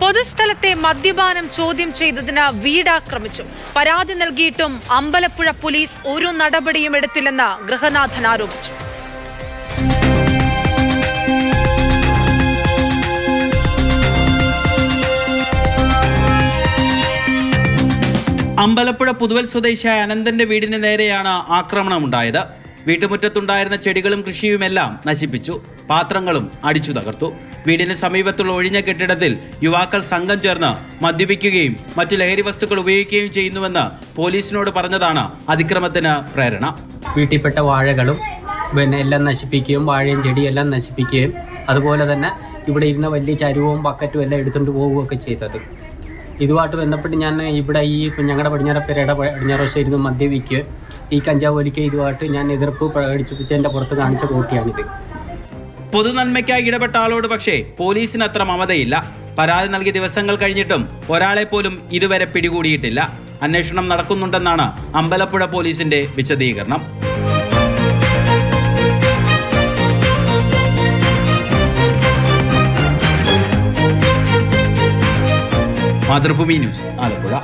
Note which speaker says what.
Speaker 1: പൊതുസ്ഥലത്തെ മദ്യപാനം ചോദ്യം ചെയ്തതിന് വീടാക്രമിച്ചു. പരാതി നൽകിയിട്ടും അമ്പലപ്പുഴ പോലീസ് ഒരു നടപടിയും എടുത്തില്ലെന്ന് ഗൃഹനാഥൻ ആരോപിച്ചു.
Speaker 2: അമ്പലപ്പുഴ പുതുവൽ സ്വദേശിയായ അനന്തന്റെ വീടിന് നേരെയാണ് ആക്രമണമുണ്ടായത്. വീട്ടുമുറ്റത്തുണ്ടായിരുന്ന ചെടികളും കൃഷിയുമെല്ലാം നശിപ്പിച്ചു. പാത്രങ്ങളും അടിച്ചു തകർത്തു. വീടിന് സമീപത്തുള്ള ഒഴിഞ്ഞ കെട്ടിടത്തിൽ യുവാക്കൾ സംഘം ചേർന്ന് മദ്യപിക്കുകയും മറ്റു ലഹരി വസ്തുക്കൾ ഉപയോഗിക്കുകയും ചെയ്യുന്നുവെന്ന് പോലീസിനോട് പറഞ്ഞതാണ് അതിക്രമത്തിന് പ്രേരണ.
Speaker 3: വീട്ടിൽപ്പെട്ട വാഴകളും എല്ലാം നശിപ്പിക്കുകയും വാഴയും ചെടിയെല്ലാം നശിപ്പിക്കുകയും അതുപോലെ തന്നെ ഇവിടെ ഇരുന്ന വലിയ ചരുവവും ബക്കറ്റും എല്ലാം എടുത്തുകൊണ്ട് പോവുകയൊക്കെ ചെയ്തത്. ഇതുമായിട്ട് ബന്ധപ്പെട്ട് ഞാൻ ഇവിടെ ഈ ഞങ്ങളുടെ പടിഞ്ഞാറപ്പേരയുടെ പടിഞ്ഞാറോശം ഇരുന്ന് മദ്യപിക്കുകയും ഈ കഞ്ചാവ് വലിക്കുക ഇതുമായിട്ട് ഞാൻ എതിർപ്പ് പ്രകടിപ്പിച്ചതിൻ്റെ പുറത്ത് കാണിച്ച കോട്ടിയാണിത്.
Speaker 2: പൊതുനന്മയ്ക്കായി ഇടപെട്ട ആളോട് പക്ഷേ പോലീസിന് അത്ര മമതയില്ല. പരാതി നൽകിയ ദിവസങ്ങൾ കഴിഞ്ഞിട്ടും ഒരാളെ പോലും ഇതുവരെ പിടികൂടിയിട്ടില്ല. അന്വേഷണം നടക്കുന്നുണ്ടെന്നാണ് അമ്പലപ്പുഴ പോലീസിന്റെ വിശദീകരണം. മാതൃഭൂമി ന്യൂസ്, ആലപ്പുഴ.